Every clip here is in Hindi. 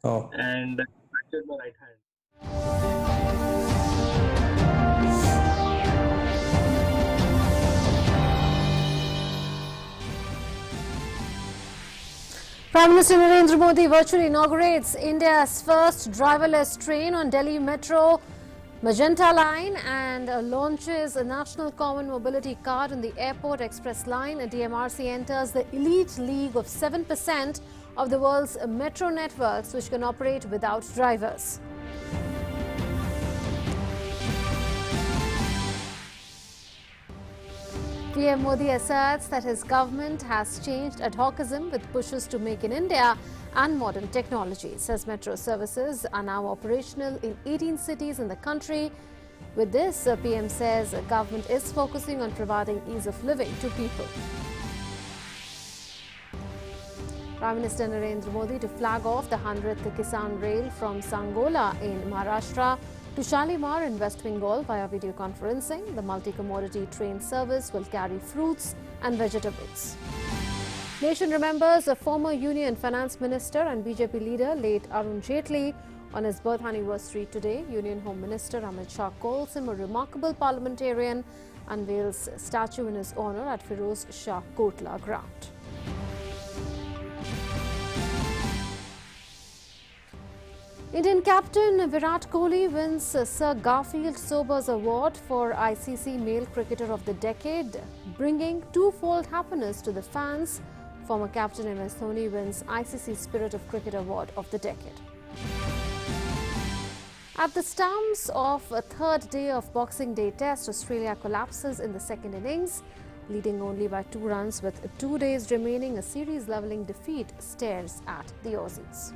Oh. and fractured my right hand. Prime Minister Narendra Modi virtually inaugurates India's first driverless train on Delhi Metro Magenta Line and launches a National Common Mobility Card on the Airport Express Line. DMRC enters the elite league of 7% of the world's metro networks which can operate without drivers. PM Modi asserts that his government has changed ad hocism with pushes to make in India and modern technology. Says metro services are now operational in 18 cities in the country. With this, PM says the government is focusing on providing ease of living to people. Prime Minister Narendra Modi to flag off the 100th Kisan Rail from Sangola in Maharashtra to Shalimar in West Bengal via video conferencing. The multi-commodity train service will carry fruits and vegetables. Nation remembers a former Union Finance Minister and BJP leader late Arun Jaitley on his birth anniversary today. Union Home Minister Amit Shah calls him a remarkable parliamentarian, unveils a statue in his honour at Firoz Shah Kotla ground. Indian captain Virat Kohli wins Sir Garfield Sobers Award for ICC Male Cricketer of the Decade, bringing twofold happiness to the fans. Former captain MS Dhoni wins ICC Spirit of Cricket Award of the Decade. At the stumps of a third day of Boxing Day Test, Australia collapses in the second innings, leading only by 2 runs with 2 days remaining. A series-levelling defeat stares at the Aussies.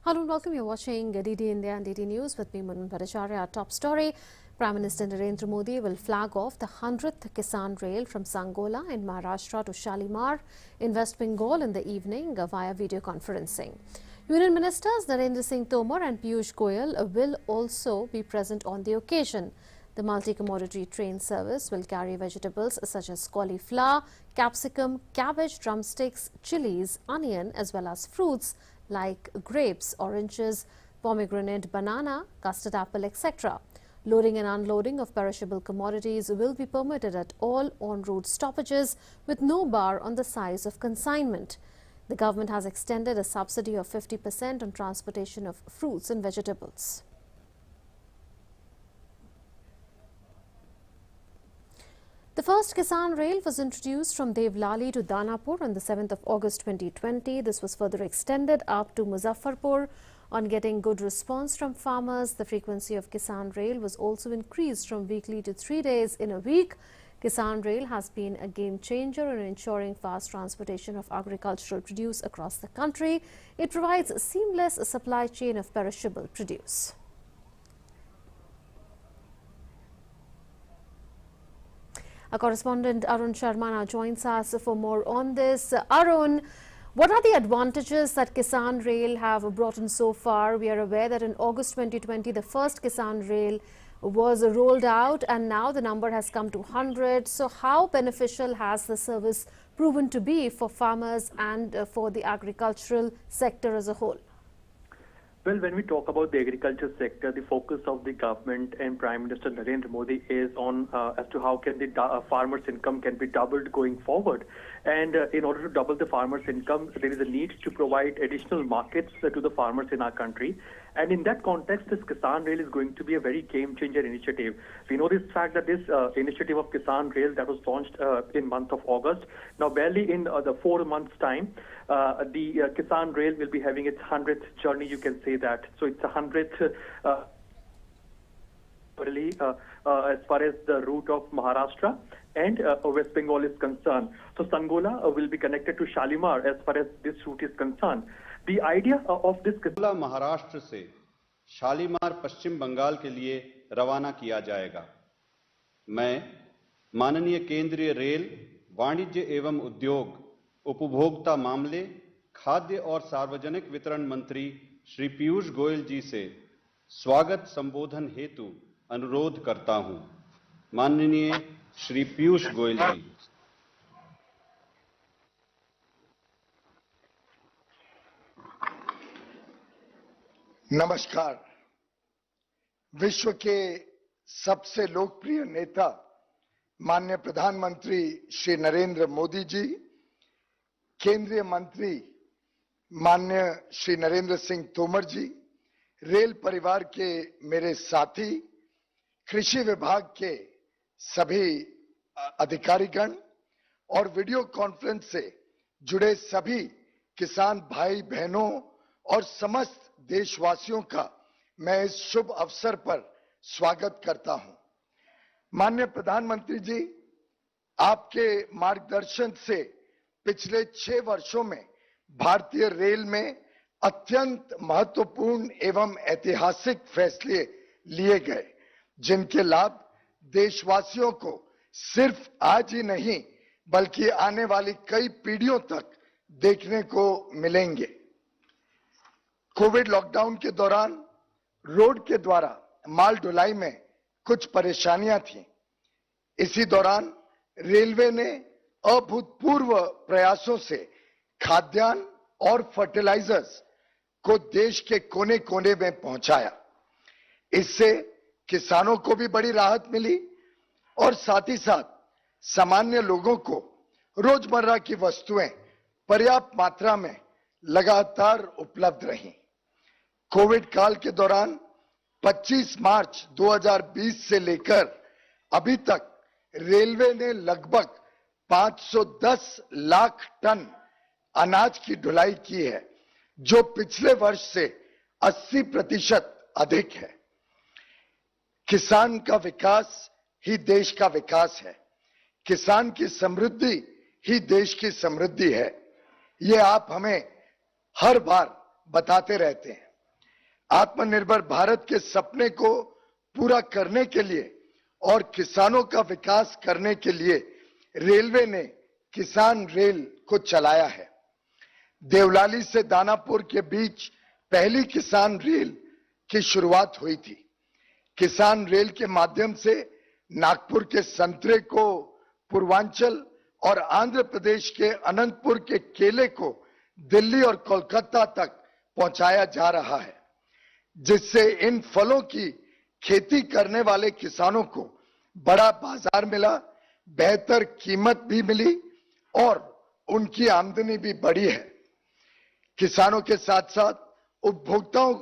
Hello and welcome. You're watching DD India and DD News with me, Munun Bhattacharya. Our top story: Prime Minister Narendra Modi will flag off the 100th Kisan Rail from Sangola in Maharashtra to Shalimar in West Bengal in the evening via video conferencing. Union Ministers Narendra Singh Tomar and Piyush Goyal will also be present on the occasion. The multi-commodity train service will carry vegetables such as cauliflower, capsicum, cabbage, drumsticks, chilies, onion, as well as fruits like grapes, oranges, pomegranate, banana, custard apple, etc. Loading and unloading of perishable commodities will be permitted at all en route stoppages with no bar on the size of consignment. The government has extended a subsidy of 50% on transportation of fruits and vegetables. The first Kisan Rail was introduced from Devlali to Danapur on the 7th of August 2020. This was further extended up to Muzaffarpur. On getting good response from farmers, the frequency of Kisan Rail was also increased from weekly to 3 days in a week. Kisan Rail has been a game changer in ensuring fast transportation of agricultural produce across the country. It provides a seamless supply chain of perishable produce. Our correspondent Arun Sharma now joins us for more on this. Arun, what are the advantages that Kisan Rail have brought in so far? We are aware that in August 2020, the first Kisan Rail was rolled out and now the number has come to 100. So how beneficial has the service proven to be for farmers and for the agricultural sector as a whole? Well, when we talk about the agriculture sector, the focus of the government and Prime Minister Narendra Modi is on as to how can the farmers' income can be doubled going forward. And in order to double the farmers' income, there is a need to provide additional markets to the farmers in our country. And in that context, this Kisan Rail is going to be a very game-changer initiative. We know this fact that this initiative of Kisan Rail that was launched in month of August, now barely in the 4 months' time, the Kisan Rail will be having its 100th journey, you can say that. So it's 100th as far as the route of Maharashtra and West Bengal is concerned. So Sangola will be connected to Shalimar as far as this route is concerned. The idea of this Sangola Maharashtra से शालीमार पश्चिम बंगाल के लिए रवाना किया जाएगा। मैं माननीय केंद्रीय रेल, वाणिज्य एवं उद्योग, उपभोक्ता मामले, खाद्य और सार्वजनिक वितरण मंत्री श्री पीयूष गोयल जी से स्वागत संबोधन हेतु अनुरोध करता हूं। माननीय श्री पीयूष गोयल जी। नमस्कार। विश्व के सबसे लोकप्रिय नेता माननीय प्रधानमंत्री श्री नरेंद्र मोदी जी, केंद्रीय मंत्री माननीय श्री नरेंद्र सिंह तोमर जी, रेल परिवार के मेरे साथी, कृषि विभाग के सभी अधिकारीगण और वीडियो कॉन्फ्रेंस से जुड़े सभी किसान भाई बहनों और समस्त देशवासियों का मैं इस शुभ अवसर पर स्वागत करता हूं। माननीय प्रधानमंत्री जी, आपके मार्गदर्शन से पिछले 6 वर्षों में भारतीय रेल में अत्यंत महत्वपूर्ण एवं ऐतिहासिक फैसले लिए गए, जिनके लाभ देशवासियों को सिर्फ आज ही नहीं बल्कि आने वाली कई पीढ़ियों तक देखने को मिलेंगे। कोविड लॉकडाउन के दौरान रोड के द्वारा माल ढुलाई में कुछ परेशानियां थीं। इसी दौरान रेलवे ने अभूतपूर्व प्रयासों से खाद्यान्न और फर्टिलाइजर्स को देश के कोने कोने में पहुंचाया। इससे किसानों को भी बड़ी राहत मिली और साथ ही साथ सामान्य लोगों को रोजमर्रा की वस्तुएं पर्याप्त मात्रा में लगातार उपलब्ध रहीं। कोविड काल के दौरान 25 मार्च 2020 से लेकर अभी तक रेलवे ने लगभग 510 लाख टन अनाज की ढुलाई की है, जो पिछले वर्ष से 80% अधिक है। किसान का विकास ही देश का विकास है। किसान की समृद्धि ही देश की समृद्धि है। ये आप हमें हर बार बताते रहते हैं। आत्मनिर्भर भारत के सपने को पूरा करने के लिए और किसानों का विकास करने के लिए रेलवे ने किसान रेल को चलाया है। देवलाली से दानापुर के बीच पहली किसान रेल की शुरुआत हुई थी। किसान रेल के माध्यम से नागपुर के संतरे को, पूर्वांचल और आंध्र प्रदेश के अनंतपुर के केले को दिल्ली और कोलकाता तक पहुंचाया जा रहा है, जिससे इन फलों की खेती करने वाले किसानों को बड़ा बाजार मिला, बेहतर कीमत भी मिली और उनकी आमदनी भी बढ़ी है। किसानों के साथ साथ उपभोक्ताओं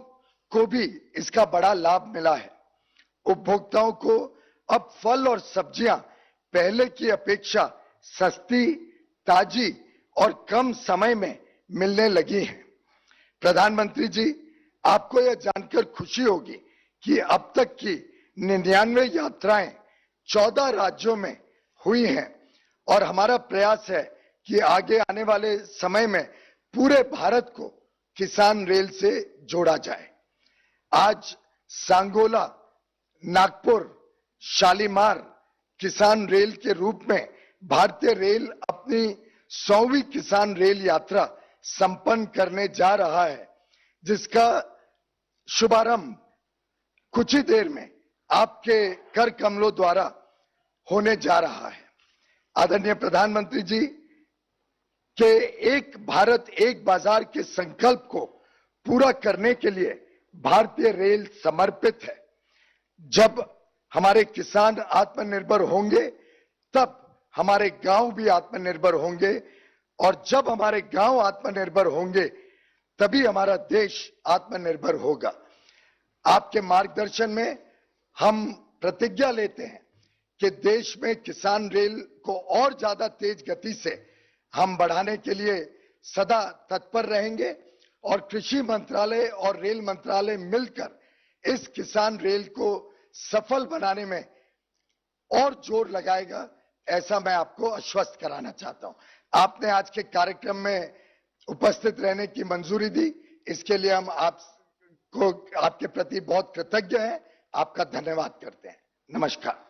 को भी इसका बड़ा लाभ मिला है। उपभोक्ताओं को अब फल और सब्जियां पहले की अपेक्षा सस्ती, ताजी और कम समय में मिलने लगी हैं। प्रधानमंत्री जी, आपको यह जानकर खुशी होगी कि अब तक की 99 यात्राएं 14 राज्यों में हुई हैं और हमारा प्रयास है कि आगे आने वाले समय में पूरे भारत को किसान रेल से जोड़ा जाए। आज सांगोला, नागपुर, शालीमार किसान रेल के रूप में भारतीय रेल अपनी 100वीं किसान रेल यात्रा संपन्न करने जा रहा है, जिसका शुभारंभ कुछ ही देर में आपके कर कमलों द्वारा होने जा रहा है। आदरणीय प्रधानमंत्री जी के एक भारत एक बाजार के संकल्प को पूरा करने के लिए भारतीय रेल समर्पित है। जब हमारे किसान आत्मनिर्भर होंगे, तब हमारे गांव भी आत्मनिर्भर होंगे और जब हमारे गांव आत्मनिर्भर होंगे, तभी हमारा देश आत्मनिर्भर होगा। आपके मार्गदर्शन में हम प्रतिज्ञा लेते हैं कि देश में किसान रेल को और ज्यादा तेज गति से हम बढ़ाने के लिए सदा तत्पर रहेंगे और कृषि मंत्रालय और रेल मंत्रालय मिलकर इस किसान रेल को सफल बनाने में और जोर लगाएगा, ऐसा मैं आपको आश्वस्त कराना चाहता हूं। आपने आज के कार्यक्रम में उपस्थित रहने की मंजूरी दी, इसके लिए हम आपको आपके प्रति बहुत कृतज्ञ हैं। आपका धन्यवाद करते हैं। नमस्कार।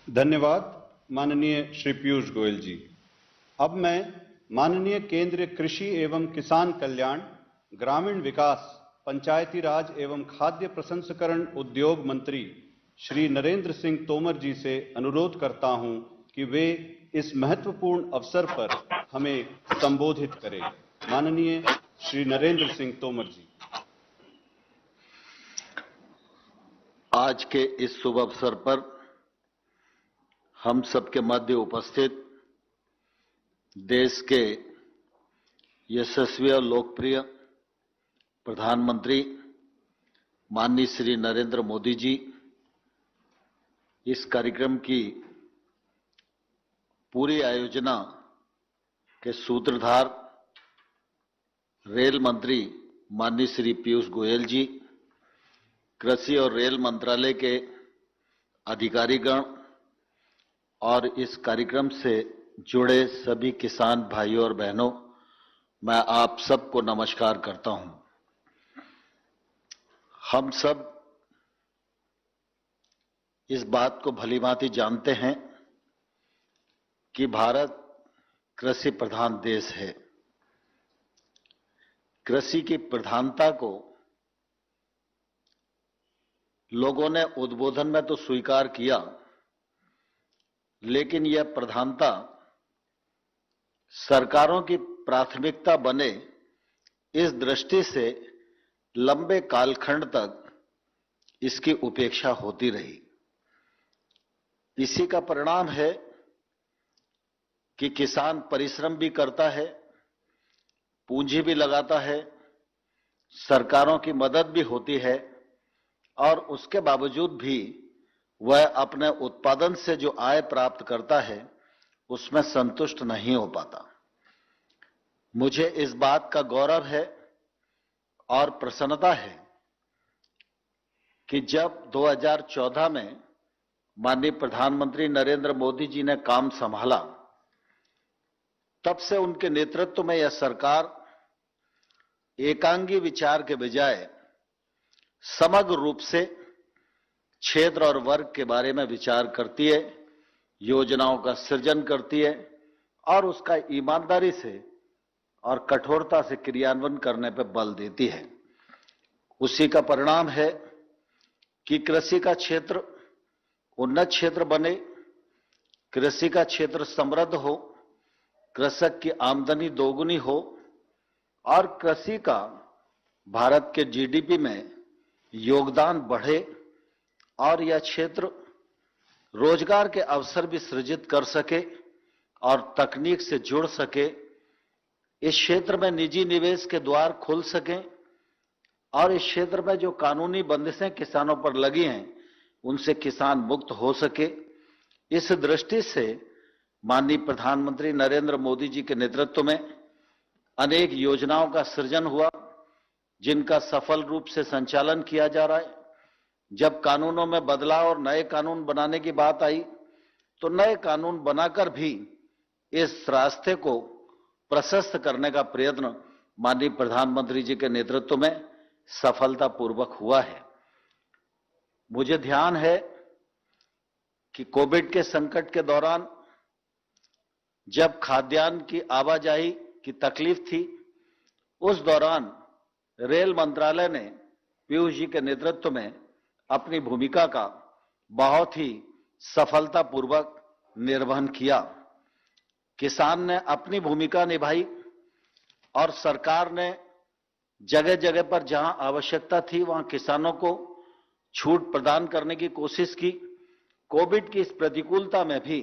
धन्यवाद माननीय श्री पीयूष गोयल जी। अब मैं माननीय केंद्रीय कृषि एवं किसान कल्याण ग्रामीण विकास, पंचायती राज एवं खाद्य प्रसंस्करण उद्योग मंत्री श्री नरेंद्र सिंह तोमर जी से अनुरोध करता हूं कि वे इस महत्वपूर्ण अवसर पर हमें संबोधित करें। माननीय श्री नरेंद्र सिंह तोमर जी। आज के इस शुभ अवसर पर हम सबके मध्य उपस्थित देश के यशस्वी और लोकप्रिय प्रधानमंत्री माननीय श्री नरेंद्र मोदी जी, इस कार्यक्रम की पूरी आयोजना के सूत्रधार रेल मंत्री माननीय श्री पीयूष गोयल जी, कृषि और रेल मंत्रालय के अधिकारीगण और इस कार्यक्रम से जुड़े सभी किसान भाइयों और बहनों, मैं आप सबको नमस्कार करता हूं। हम सब इस बात को भलीभांति जानते हैं कि भारत कृषि प्रधान देश है। कृषि की प्रधानता को लोगों ने उद्बोधन में तो स्वीकार किया, लेकिन यह प्रधानता सरकारों की प्राथमिकता बने, इस दृष्टि से लंबे कालखंड तक इसकी उपेक्षा होती रही। इसी का परिणाम है कि किसान परिश्रम भी करता है, पूंजी भी लगाता है, सरकारों की मदद भी होती है, और उसके बावजूद भी वह अपने उत्पादन से जो आय प्राप्त करता है उसमें संतुष्ट नहीं हो पाता। मुझे इस बात का गौरव है और प्रसन्नता है कि जब 2014 में माननीय प्रधानमंत्री नरेंद्र मोदी जी ने काम संभाला, तब से उनके नेतृत्व में यह सरकार एकांगी विचार के बजाय समग्र रूप से क्षेत्र और वर्ग के बारे में विचार करती है, योजनाओं का सृजन करती है और उसका ईमानदारी से और कठोरता से क्रियान्वयन करने पर बल देती है। उसी का परिणाम है कि कृषि का क्षेत्र उन्नत क्षेत्र बने, कृषि का क्षेत्र समृद्ध हो, कृषक की आमदनी दोगुनी हो और कृषि का भारत के जीडीपी में योगदान बढ़े और यह क्षेत्र रोजगार के अवसर भी सृजित कर सके और तकनीक से जुड़ सके। इस क्षेत्र में निजी निवेश के द्वार खुल सकें और इस क्षेत्र में जो कानूनी बंदिशें किसानों पर लगी हैं उनसे किसान मुक्त हो सके। इस दृष्टि से माननीय प्रधानमंत्री नरेंद्र मोदी जी के नेतृत्व में अनेक योजनाओं का सृजन हुआ, जिनका सफल रूप से संचालन किया जा रहा है। जब कानूनों में बदलाव और नए कानून बनाने की बात आई तो नए कानून बनाकर भी इस रास्ते को प्रशस्त करने का प्रयत्न माननीय प्रधानमंत्री जी के नेतृत्व में सफलतापूर्वक हुआ है। मुझे ध्यान है कि कोविड के संकट के दौरान जब खाद्यान्न की आवाजाही की तकलीफ थी, उस दौरान रेल मंत्रालय ने पीयूष जी के नेतृत्व में अपनी भूमिका का बहुत ही सफलतापूर्वक निर्वहन किया। किसान ने अपनी भूमिका निभाई और सरकार ने जगह जगह पर जहां आवश्यकता थी वहां किसानों को छूट प्रदान करने की कोशिश की। कोविड की इस प्रतिकूलता में भी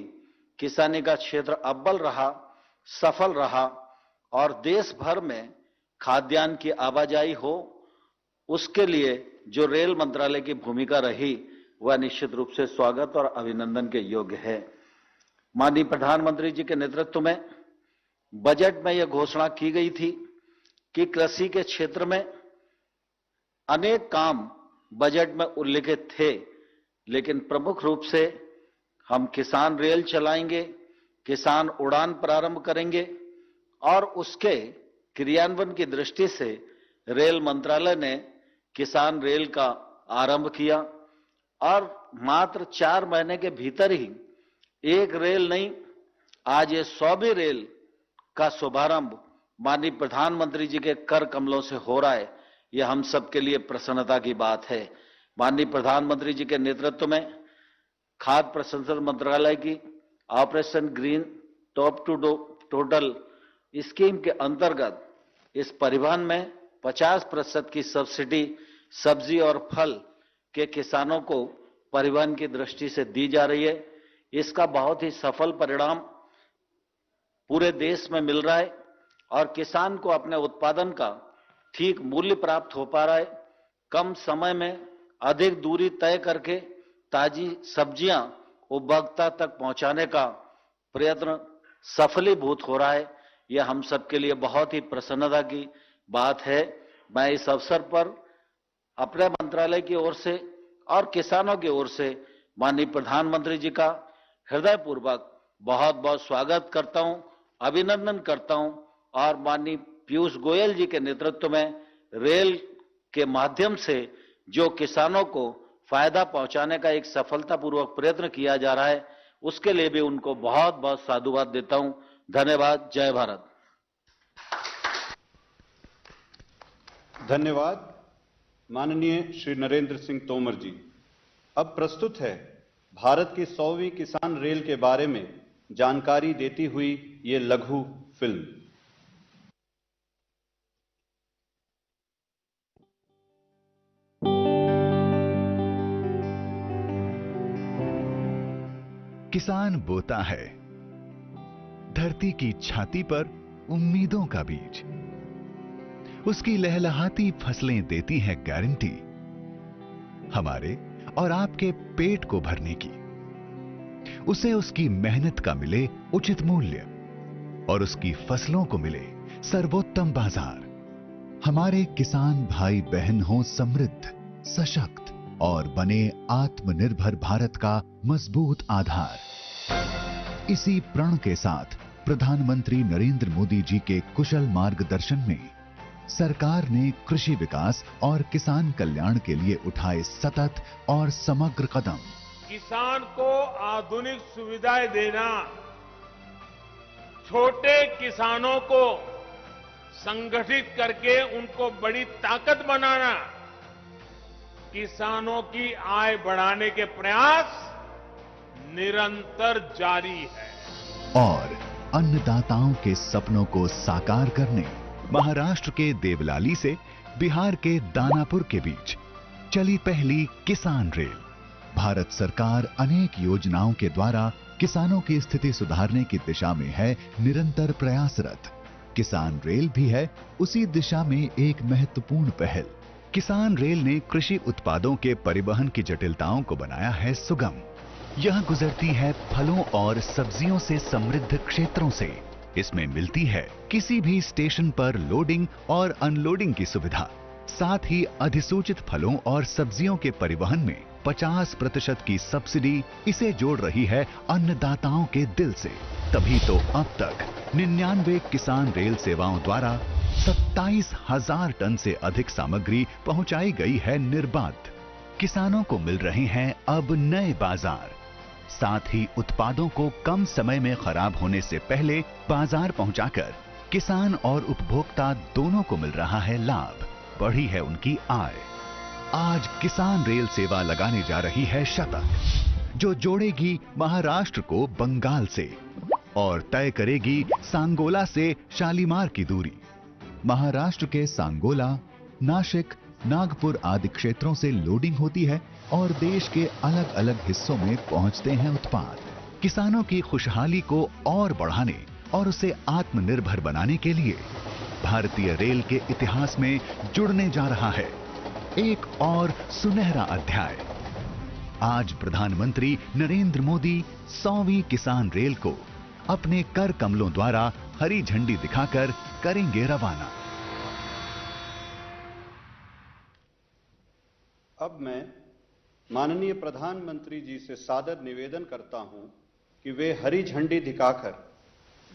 किसानी का क्षेत्र अव्वल रहा, सफल रहा और देश भर में खाद्यान्न की आवाजाही हो, उसके लिए जो रेल मंत्रालय की भूमिका रही वह निश्चित रूप से स्वागत और अभिनंदन के योग्य है। माननीय प्रधानमंत्री जी के नेतृत्व में बजट में यह घोषणा की गई थी कि कृषि के क्षेत्र में अनेक काम बजट में उल्लिखित थे, लेकिन प्रमुख रूप से हम किसान रेल चलाएंगे, किसान उड़ान प्रारंभ करेंगे और उसके क्रियान्वयन की दृष्टि से रेल मंत्रालय ने किसान रेल का आरंभ किया और मात्र 4 महीने के भीतर ही एक रेल नहीं, आज ये 100वीं रेल का शुभारंभ माननीय प्रधानमंत्री जी के कर कमलों से हो रहा है, यह हम सबके लिए प्रसन्नता की बात है। माननीय प्रधानमंत्री जी के नेतृत्व में खाद्य प्रसंस्करण मंत्रालय की operation green top to total scheme के अंतर्गत इस परिवहन में 50% की सब्सिडी सब्जी और फल के किसानों को परिवहन की दृष्टि से दी जा रही है। इसका बहुत ही सफल परिणाम पूरे देश में मिल रहा है और किसान को अपने उत्पादन का ठीक मूल्य प्राप्त हो पा रहा है। कम समय में अधिक दूरी तय करके ताजी सब्जियां उपभोक्ता तक पहुंचाने का प्रयत्न सफलीभूत हो रहा है। यह हम सबके लिए बहुत ही प्रसन्नता की बात है। मैं इस अवसर पर अपने मंत्रालय की ओर से और किसानों की ओर से माननीय प्रधानमंत्री जी का हृदयपूर्वक बहुत बहुत स्वागत करता हूं, अभिनंदन करता हूं और माननीय पीयूष गोयल जी के नेतृत्व में रेल के माध्यम से जो किसानों को फायदा पहुंचाने का एक सफलतापूर्वक प्रयत्न किया जा रहा है, उसके लिए भी उनको बहुत बहुत साधुवाद देता हूं। धन्यवाद। जय भारत। धन्यवाद माननीय श्री नरेंद्र सिंह तोमर जी। अब प्रस्तुत है भारत की 100वीं किसान रेल के बारे में जानकारी देती हुई ये लघु फिल्म। किसान बोता है धरती की छाती पर उम्मीदों का बीज। उसकी लहलहाती फसलें देती हैं गारंटी हमारे और आपके पेट को भरने की। उसे उसकी मेहनत का मिले उचित मूल्य और उसकी फसलों को मिले सर्वोत्तम बाजार। हमारे किसान भाई बहन हों समृद्ध, सशक्त और बने आत्मनिर्भर भारत का मजबूत आधार। इसी प्रण के साथ प्रधानमंत्री नरेंद्र मोदी जी के कुशल मार्गदर्शन में सरकार ने कृषि विकास और किसान कल्याण के लिए उठाए सतत और समग्र कदम। किसान को आधुनिक सुविधाएं देना, छोटे किसानों को संगठित करके उनको बड़ी ताकत बनाना, किसानों की आय बढ़ाने के प्रयास निरंतर जारी है। और अन्नदाताओं के सपनों को साकार करने महाराष्ट्र के देवलाली से बिहार के दानापुर के बीच चली पहली किसान रेल। भारत सरकार अनेक योजनाओं के द्वारा किसानों की स्थिति सुधारने की दिशा में है निरंतर प्रयासरत। किसान रेल भी है उसी दिशा में एक महत्वपूर्ण पहल। किसान रेल ने कृषि उत्पादों के परिवहन की जटिलताओं को बनाया है सुगम। यह गुजरती है फलों और सब्जियों से समृद्ध क्षेत्रों से। इसमें मिलती है किसी भी स्टेशन पर लोडिंग और अनलोडिंग की सुविधा। साथ ही अधिसूचित फलों और सब्जियों के परिवहन में 50% की सब्सिडी इसे जोड़ रही है अन्नदाताओं के दिल से। तभी तो अब तक 99 किसान रेल सेवाओं द्वारा 27,000 टन से अधिक सामग्री पहुंचाई गई है निर्बाध। किसानों को मिल रहे हैं अब नए बाजार। साथ ही उत्पादों को कम समय में खराब होने से पहले बाजार पहुंचाकर किसान और उपभोक्ता दोनों को मिल रहा है लाभ। बढ़ी है उनकी आय। आज किसान रेल सेवा लगाने जा रही है शतक, जो जोड़ेगी महाराष्ट्र को बंगाल से और तय करेगी सांगोला से शालीमार की दूरी। महाराष्ट्र के सांगोला, नासिक, नागपुर आदि क्षेत्रों से लोडिंग होती है और देश के अलग अलग हिस्सों में पहुंचते हैं उत्पाद। किसानों की खुशहाली को और बढ़ाने और उसे आत्मनिर्भर बनाने के लिए भारतीय रेल के इतिहास में जुड़ने जा रहा है एक और सुनहरा अध्याय। आज प्रधानमंत्री नरेंद्र मोदी 100वीं किसान रेल को अपने कर कमलों द्वारा हरी झंडी दिखाकर करेंगे रवाना। अब मैं माननीय प्रधानमंत्री जी से सादर निवेदन करता हूं कि वे हरी झंडी दिखाकर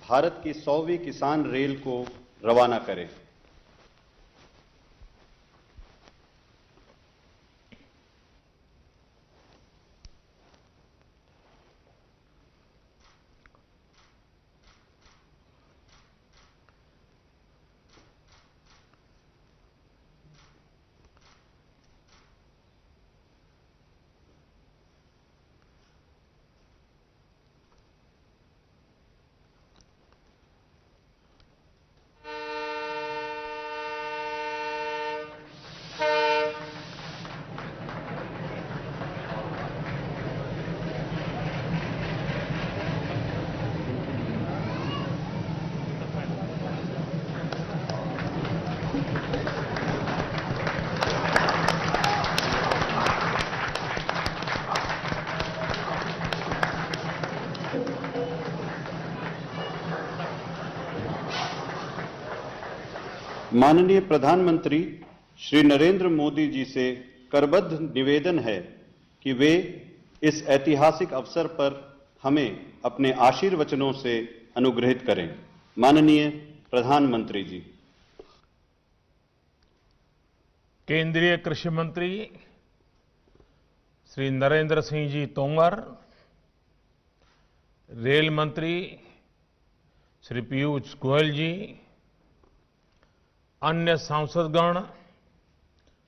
भारत की 100वीं किसान रेल को रवाना करें। माननीय प्रधानमंत्री श्री नरेंद्र मोदी जी से करबद्ध निवेदन है कि वे इस ऐतिहासिक अवसर पर हमें अपने आशीर्वचनों से अनुग्रहित करें। माननीय प्रधानमंत्री जी। केंद्रीय कृषि मंत्री श्री नरेंद्र सिंह जी तोमर, रेल मंत्री श्री पीयूष गोयल जी, अन्य सांसदगण,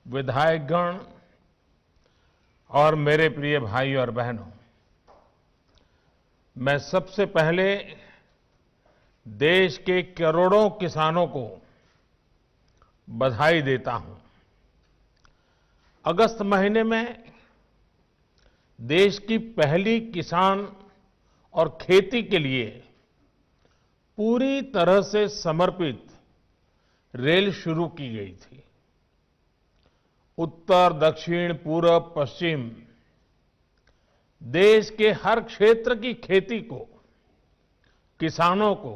विधायकगण और मेरे प्रिय भाई और बहनों, मैं सबसे पहले देश के करोड़ों किसानों को बधाई देता हूं। अगस्त महीने में देश की पहली किसान और खेती के लिए पूरी तरह से समर्पित रेल शुरू की गई थी। उत्तर, दक्षिण, पूर्व, पश्चिम देश के हर क्षेत्र की खेती को, किसानों को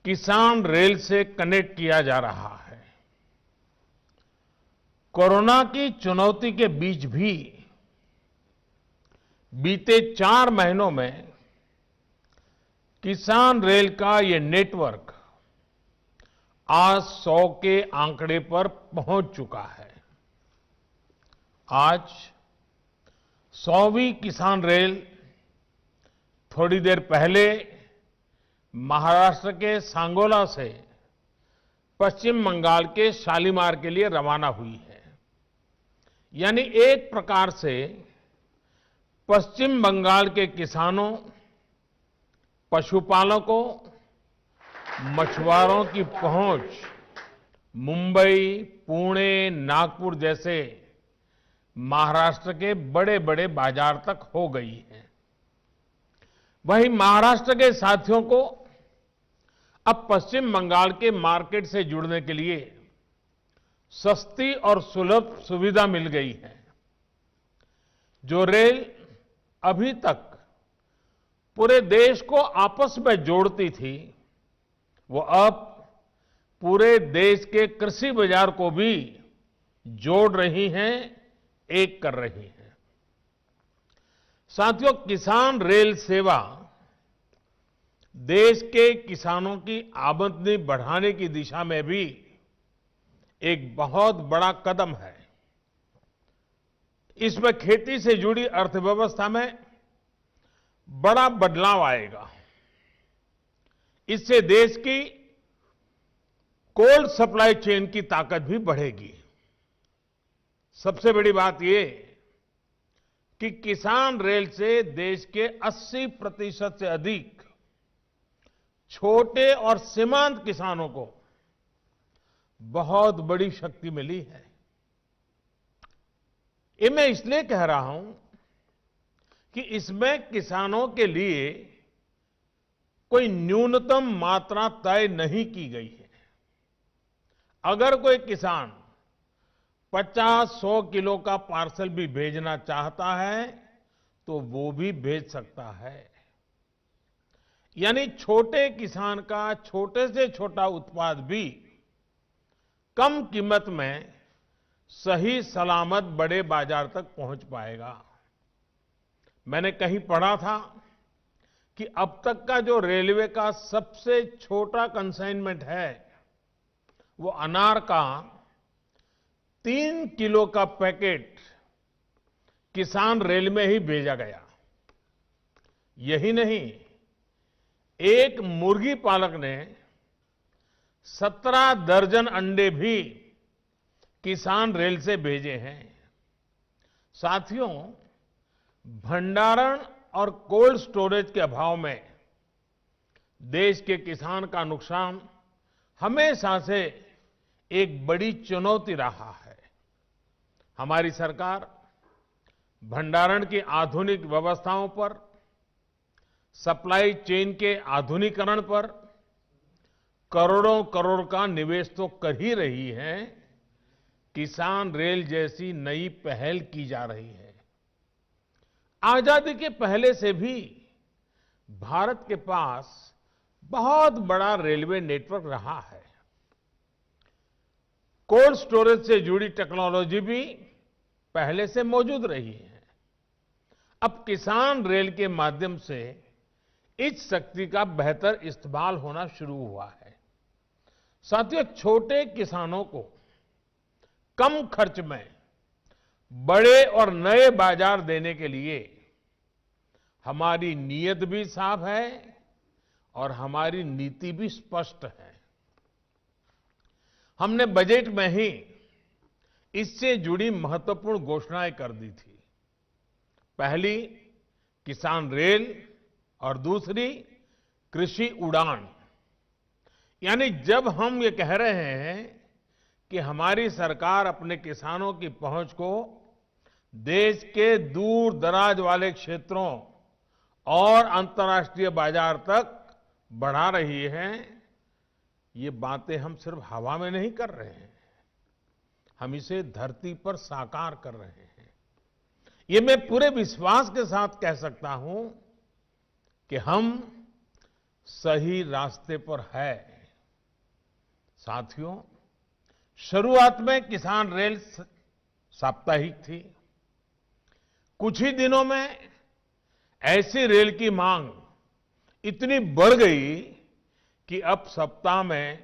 किसान रेल से कनेक्ट किया जा रहा है। कोरोना की चुनौती के बीच भी बीते 4 महीनों में किसान रेल का ये नेटवर्क आज 100 के आंकड़े पर पहुंच चुका है। आज 100वीं किसान रेल थोड़ी देर पहले महाराष्ट्र के सांगोला से पश्चिम बंगाल के शालीमार के लिए रवाना हुई है। यानी एक प्रकार से पश्चिम बंगाल के किसानों, पशुपालकों, मछुआरों की पहुंच मुंबई, पुणे, नागपुर जैसे महाराष्ट्र के बड़े बड़े बाजार तक हो गई है। वहीं महाराष्ट्र के साथियों को अब पश्चिम बंगाल के मार्केट से जुड़ने के लिए सस्ती और सुलभ सुविधा मिल गई है। जो रेल अभी तक पूरे देश को आपस में जोड़ती थी, वो अब पूरे देश के कृषि बाजार को भी जोड़ रही हैं, एक कर रही हैं। साथियों, किसान रेल सेवा देश के किसानों की आमदनी बढ़ाने की दिशा में भी एक बहुत बड़ा कदम है। इसमें खेती से जुड़ी अर्थव्यवस्था में बड़ा बदलाव आएगा। इससे देश की कोल्ड सप्लाई चेन की ताकत भी बढ़ेगी। सबसे बड़ी बात यह कि किसान रेल से देश के 80% से अधिक छोटे और सीमांत किसानों को बहुत बड़ी शक्ति मिली है। ये मैं इसलिए कह रहा हूं कि इसमें किसानों के लिए कोई न्यूनतम मात्रा तय नहीं की गई है। अगर कोई किसान 50-100 किलो का पार्सल भी भेजना चाहता है तो वो भी भेज सकता है। यानी छोटे किसान का छोटे से छोटा उत्पाद भी कम कीमत में सही सलामत बड़े बाजार तक पहुंच पाएगा। मैंने कहीं पढ़ा था कि अब तक का जो रेलवे का सबसे छोटा कंसाइनमेंट है वो अनार का 3 किलो का पैकेट किसान रेल में ही भेजा गया। यही नहीं, एक मुर्गी पालक ने 17 दर्जन अंडे भी किसान रेल से भेजे हैं। साथियों, भंडारण और कोल्ड स्टोरेज के अभाव में देश के किसान का नुकसान हमेशा से एक बड़ी चुनौती रहा है। हमारी सरकार भंडारण की आधुनिक व्यवस्थाओं पर, सप्लाई चेन के आधुनिकीकरण पर करोड़ों करोड़ का निवेश तो कर ही रही है, किसान रेल जैसी नई पहल की जा रही है। आजादी के पहले से भी भारत के पास बहुत बड़ा रेलवे नेटवर्क रहा है। कोल्ड स्टोरेज से जुड़ी टेक्नोलॉजी भी पहले से मौजूद रही है। अब किसान रेल के माध्यम से इस शक्ति का बेहतर इस्तेमाल होना शुरू हुआ है। साथियों, छोटे किसानों को कम खर्च में बड़े और नए बाजार देने के लिए हमारी नीयत भी साफ है और हमारी नीति भी स्पष्ट है। हमने बजट में ही इससे जुड़ी महत्वपूर्ण घोषणाएं कर दी थी। पहली किसान रेल और दूसरी कृषि उड़ान। यानी जब हम ये कह रहे हैं कि हमारी सरकार अपने किसानों की पहुंच को देश के दूर दराज वाले क्षेत्रों और अंतर्राष्ट्रीय बाजार तक बढ़ा रही है, ये बातें हम सिर्फ हवा में नहीं कर रहे हैं, हम इसे धरती पर साकार कर रहे हैं। ये मैं पूरे विश्वास के साथ कह सकता हूं कि हम सही रास्ते पर है। साथियों, शुरुआत में किसान रेल साप्ताहिक थी। कुछ ही दिनों में ऐसी रेल की मांग इतनी बढ़ गई कि अब सप्ताह में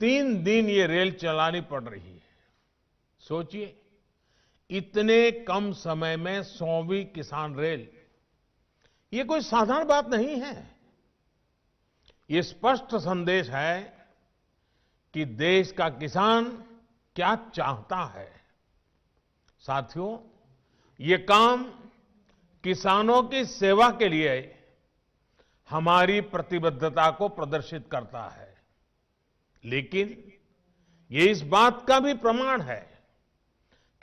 3 दिन ये रेल चलानी पड़ रही है। सोचिए, इतने कम समय में 100वीं किसान रेल, ये कोई साधारण बात नहीं है। ये स्पष्ट संदेश है कि देश का किसान क्या चाहता है। साथियों, ये काम किसानों की सेवा के लिए हमारी प्रतिबद्धता को प्रदर्शित करता है, लेकिन ये इस बात का भी प्रमाण है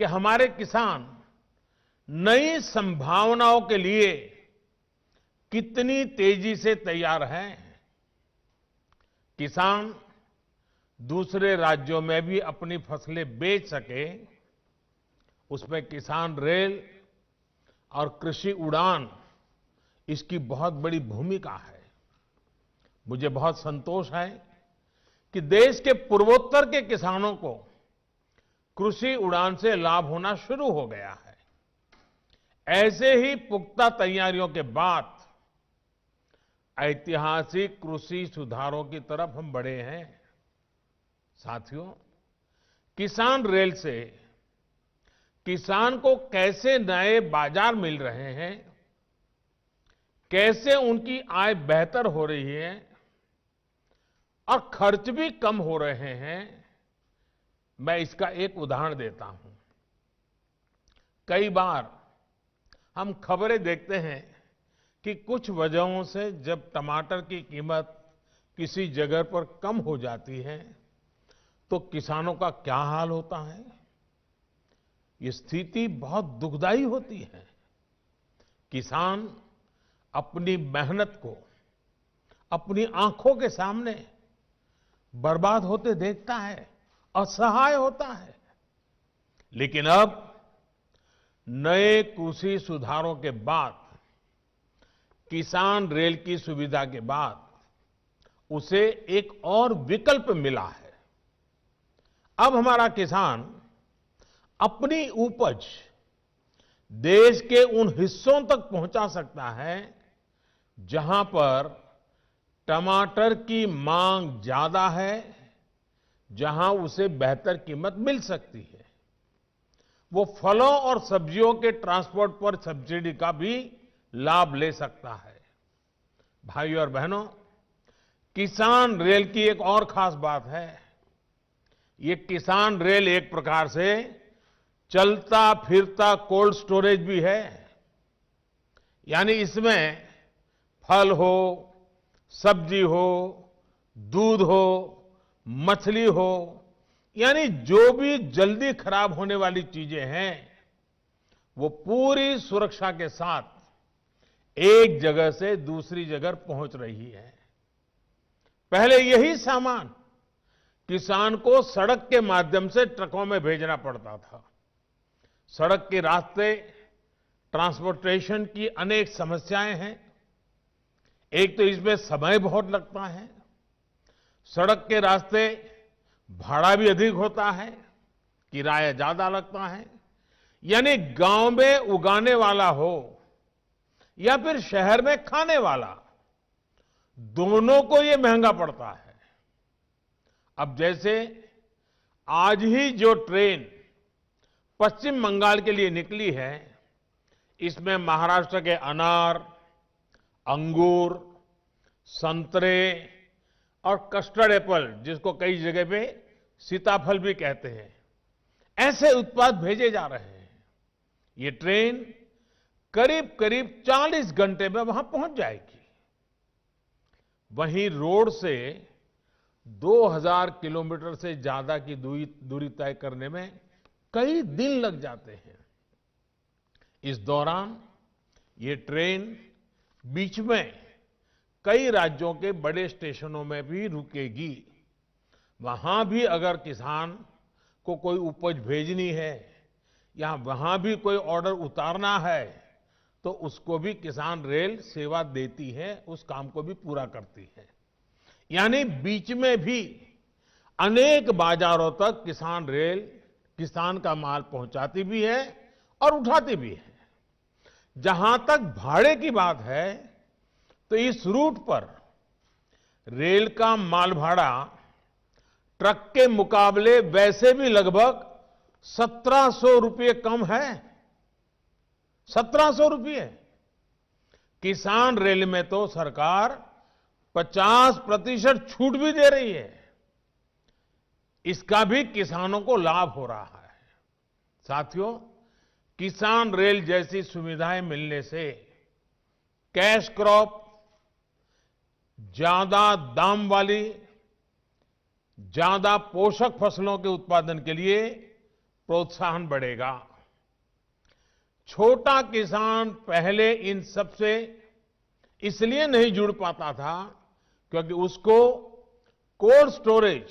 कि हमारे किसान नई संभावनाओं के लिए कितनी तेजी से तैयार हैं। किसान दूसरे राज्यों में भी अपनी फसलें बेच सके, उसमें किसान रेल और कृषि उड़ान, इसकी बहुत बड़ी भूमिका है। मुझे बहुत संतोष है कि देश के पूर्वोत्तर के किसानों को कृषि उड़ान से लाभ होना शुरू हो गया है। ऐसे ही पुख्ता तैयारियों के बाद ऐतिहासिक कृषि सुधारों की तरफ हम बढ़े हैं। साथियों, किसान रेल से किसान को कैसे नए बाजार मिल रहे हैं, कैसे उनकी आय बेहतर हो रही है और खर्च भी कम हो रहे हैं, मैं इसका एक उदाहरण देता हूं। कई बार हम खबरें देखते हैं कि कुछ वजहों से जब टमाटर की कीमत किसी जगह पर कम हो जाती है तो किसानों का क्या हाल होता है। ये स्थिति बहुत दुखदाई होती है। किसान अपनी मेहनत को अपनी आंखों के सामने बर्बाद होते देखता है, असहाय होता है। लेकिन अब नए कृषि सुधारों के बाद, किसान रेल की सुविधा के बाद उसे एक और विकल्प मिला है। अब हमारा किसान अपनी उपज देश के उन हिस्सों तक पहुंचा सकता है जहां पर टमाटर की मांग ज्यादा है, जहां उसे बेहतर कीमत मिल सकती है। वो फलों और सब्जियों के ट्रांसपोर्ट पर सब्सिडी का भी लाभ ले सकता है। भाइयों और बहनों, किसान रेल की एक और खास बात है, ये किसान रेल एक प्रकार से चलता फिरता कोल्ड स्टोरेज भी है। यानी इसमें फल हो, सब्जी हो, दूध हो, मछली हो, यानी जो भी जल्दी खराब होने वाली चीजें हैं, वो पूरी सुरक्षा के साथ एक जगह से दूसरी जगह पहुंच रही है। पहले यही सामान किसान को सड़क के माध्यम से ट्रकों में भेजना पड़ता था। सड़क के रास्ते ट्रांसपोर्टेशन की अनेक समस्याएं हैं। एक तो इसमें समय बहुत लगता है। सड़क के रास्ते भाड़ा भी अधिक होता है, किराया ज्यादा लगता है। यानी गांव में उगाने वाला हो या फिर शहर में खाने वाला, दोनों को ये महंगा पड़ता है। अब जैसे आज ही जो ट्रेन पश्चिम बंगाल के लिए निकली है, इसमें महाराष्ट्र के अनार, अंगूर, संतरे और कस्टर्ड एप्पल, जिसको कई जगह पे सीताफल भी कहते हैं, ऐसे उत्पाद भेजे जा रहे हैं। ये ट्रेन करीब करीब 40 घंटे में वहां पहुंच जाएगी। वहीं रोड से 2000 किलोमीटर से ज्यादा की दूरी तय करने में कई दिन लग जाते हैं। इस दौरान ये ट्रेन बीच में कई राज्यों के बड़े स्टेशनों में भी रुकेगी। वहां भी अगर किसान को कोई उपज भेजनी है या वहां भी कोई ऑर्डर उतारना है, तो उसको भी किसान रेल सेवा देती है, उस काम को भी पूरा करती है। यानी बीच में भी अनेक बाजारों तक किसान रेल किसान का माल पहुंचाती भी है और उठाती भी है। जहां तक भाड़े की बात है, तो इस रूट पर रेल का माल भाड़ा ट्रक के मुकाबले वैसे भी लगभग 1700 रुपये कम है। 1700 रुपये। किसान रेल में तो सरकार 50% छूट भी दे रही है। इसका भी किसानों को लाभ हो रहा है। साथियों, किसान रेल जैसी सुविधाएं मिलने से कैश क्रॉप, ज्यादा दाम वाली, ज्यादा पोषक फसलों के उत्पादन के लिए प्रोत्साहन बढ़ेगा। छोटा किसान पहले इन सब से इसलिए नहीं जुड़ पाता था क्योंकि उसको कोल्ड स्टोरेज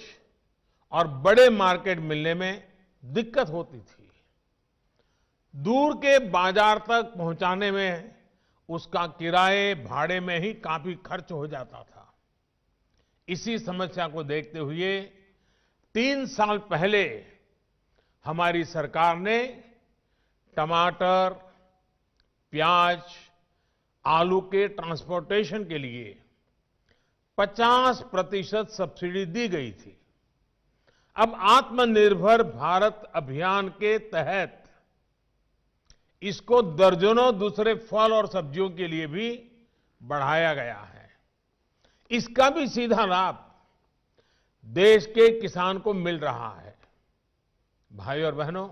और बड़े मार्केट मिलने में दिक्कत होती थी। दूर के बाजार तक पहुंचाने में उसका किराए भाड़े में ही काफी खर्च हो जाता था। इसी समस्या को देखते हुए 3 साल पहले हमारी सरकार ने टमाटर, प्याज, आलू के ट्रांसपोर्टेशन के लिए 50% सब्सिडी दी गई थी। अब आत्मनिर्भर भारत अभियान के तहत इसको दर्जनों दूसरे फल और सब्जियों के लिए भी बढ़ाया गया है। इसका भी सीधा लाभ देश के किसान को मिल रहा है। भाई और बहनों,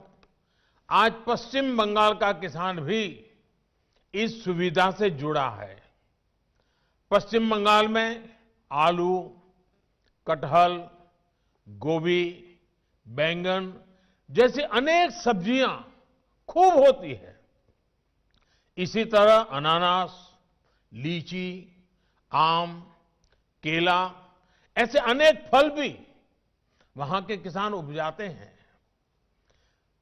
आज पश्चिम बंगाल का किसान भी इस सुविधा से जुड़ा है। पश्चिम बंगाल में आलू, कटहल, गोभी, बैंगन जैसी अनेक सब्जियां खूब होती है। इसी तरह अनानास, लीची, आम, केला ऐसे अनेक फल भी वहां के किसान उपजाते हैं।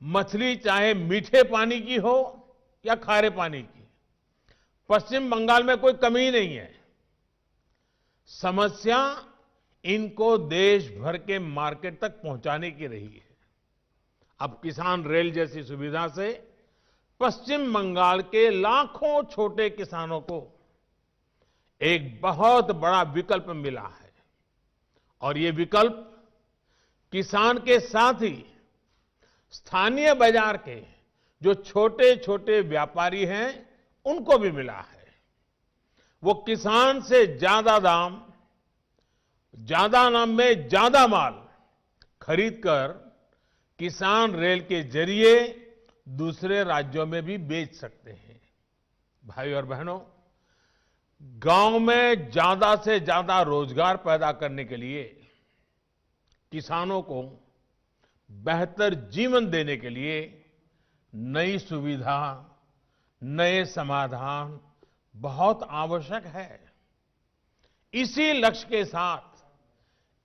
मछली चाहे मीठे पानी की हो या खारे पानी की, पश्चिम बंगाल में कोई कमी नहीं है। समस्या इनको देश भर के मार्केट तक पहुंचाने की रही है। अब किसान रेल जैसी सुविधा से पश्चिम बंगाल के लाखों छोटे किसानों को एक बहुत बड़ा विकल्प मिला है। और ये विकल्प किसान के साथ ही स्थानीय बाजार के जो छोटे छोटे व्यापारी हैं, उनको भी मिला है। वो किसान से ज्यादा दाम में ज्यादा माल खरीदकर किसान रेल के जरिए दूसरे राज्यों में भी बेच सकते हैं। भाई और बहनों, गांव में ज्यादा से ज्यादा रोजगार पैदा करने के लिए, किसानों को बेहतर जीवन देने के लिए नई सुविधा, नए समाधान बहुत आवश्यक है। इसी लक्ष्य के साथ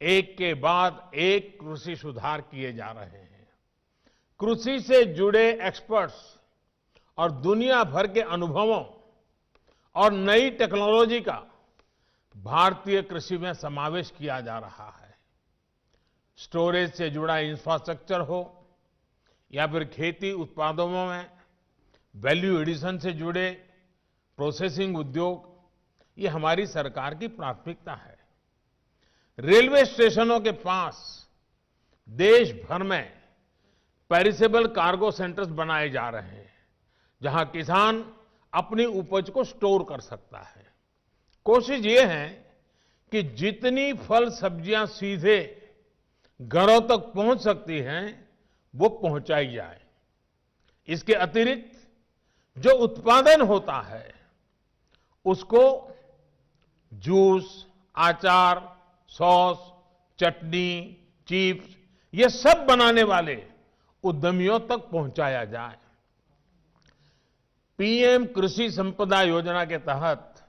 एक के बाद एक कृषि सुधार किए जा रहे हैं। कृषि से जुड़े एक्सपर्ट्स और दुनिया भर के अनुभवों और नई टेक्नोलॉजी का भारतीय कृषि में समावेश किया जा रहा है। स्टोरेज से जुड़ा इंफ्रास्ट्रक्चर हो या फिर खेती उत्पादों में वैल्यू एडिशन से जुड़े प्रोसेसिंग उद्योग, ये हमारी सरकार की प्राथमिकता है। रेलवे स्टेशनों के पास देश भर में पेरिसेबल कार्गो सेंटर्स बनाए जा रहे हैं, जहां किसान अपनी उपज को स्टोर कर सकता है। कोशिश ये है कि जितनी फल सब्जियां सीधे घरों तक पहुंच सकती हैं, वो पहुंचाई जाए। इसके अतिरिक्त जो उत्पादन होता है, उसको जूस, आचार, सॉस, चटनी, चिप्स, ये सब बनाने वाले उद्यमियों तक पहुंचाया जाए। पीएम कृषि संपदा योजना के तहत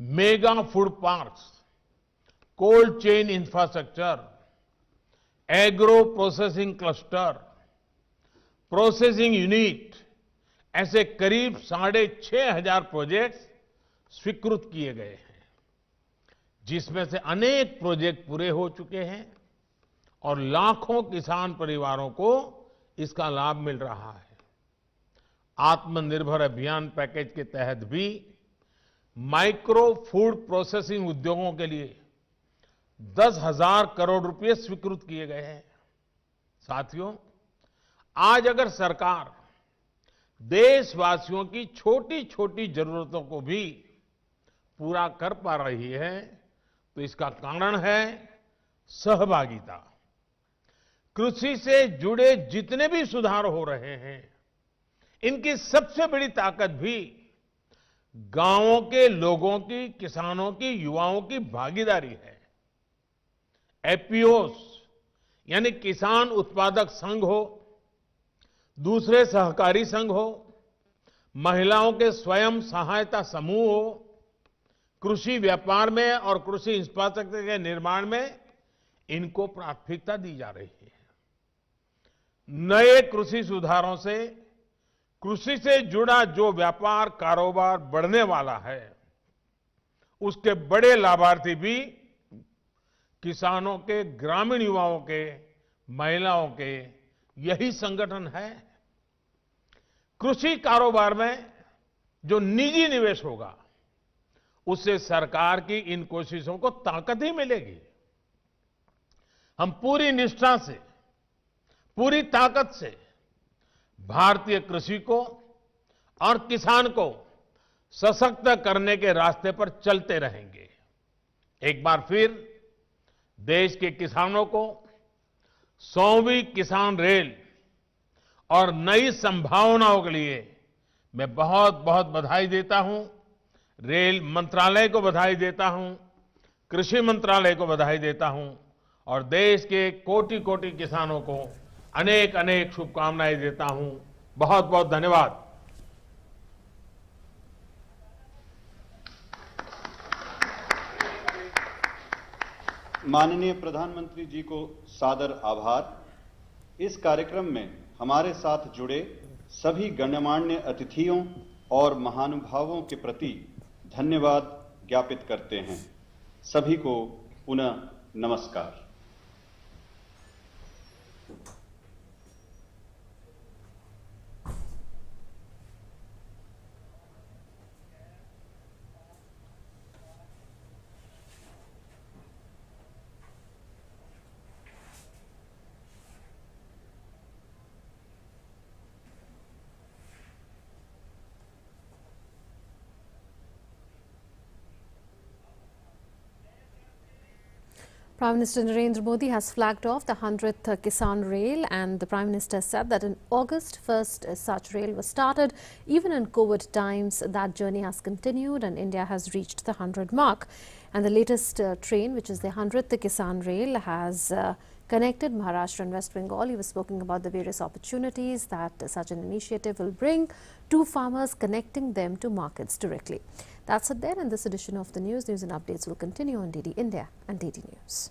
mega food parks, cold chain infrastructure, agro processing cluster, processing unit, ऐसे करीब 6,500 प्रोजेक्ट्स स्वीकृत किए गए हैं, जिसमें से अनेक प्रोजेक्ट पूरे हो चुके हैं और लाखों किसान परिवारों को इसका लाभ मिल रहा है। आत्मनिर्भर अभियान पैकेज के तहत भी माइक्रो फूड प्रोसेसिंग उद्योगों के लिए 10,000 करोड़ रुपए स्वीकृत किए गए हैं। साथियों, आज अगर सरकार देशवासियों की छोटी छोटी जरूरतों को भी पूरा कर पा रही है, तो इसका कारण है सहभागिता। कृषि से जुड़े जितने भी सुधार हो रहे हैं, इनकी सबसे बड़ी ताकत भी गांवों के लोगों की, किसानों की, युवाओं की भागीदारी है। एपीओस यानी किसान उत्पादक संघ हो, दूसरे सहकारी संघ हो, महिलाओं के स्वयं सहायता समूह हो, कृषि व्यापार में और कृषि इंफ्रास्ट्रक्चर के निर्माण में इनको प्राथमिकता दी जा रही है। नए कृषि सुधारों से कृषि से जुड़ा जो व्यापार कारोबार बढ़ने वाला है, उसके बड़े लाभार्थी भी किसानों के, ग्रामीण युवाओं के, महिलाओं के यही संगठन है। कृषि कारोबार में जो निजी निवेश होगा, उससे सरकार की इन कोशिशों को ताकत ही मिलेगी। हम पूरी निष्ठा से, पूरी ताकत से भारतीय कृषि को और किसान को सशक्त करने के रास्ते पर चलते रहेंगे। एक बार फिर देश के किसानों को 100वीं किसान रेल और नई संभावनाओं के लिए मैं बहुत बहुत बधाई देता हूं। रेल मंत्रालय को बधाई देता हूं, कृषि मंत्रालय को बधाई देता हूं और देश के कोटि कोटि किसानों को अनेक अनेक शुभकामनाएं देता हूं। बहुत बहुत धन्यवाद। माननीय प्रधानमंत्री जी को सादर आभार। इस कार्यक्रम में हमारे साथ जुड़े सभी गण्यमान्य अतिथियों और महानुभावों के प्रति धन्यवाद ज्ञापित करते हैं। सभी को पुनः नमस्कार। Prime Minister Narendra Modi has flagged off the 100th Kisan Rail, and the Prime Minister said that in August, first such rail was started. Even in COVID times, that journey has continued and India has reached the 100 mark. And the latest train, which is the 100th Kisan Rail, has connected Maharashtra and West Bengal. He was speaking about the various opportunities that such an initiative will bring to farmers, connecting them to markets directly. That's it there in this edition of the news. News and updates will continue on DD India and DD News.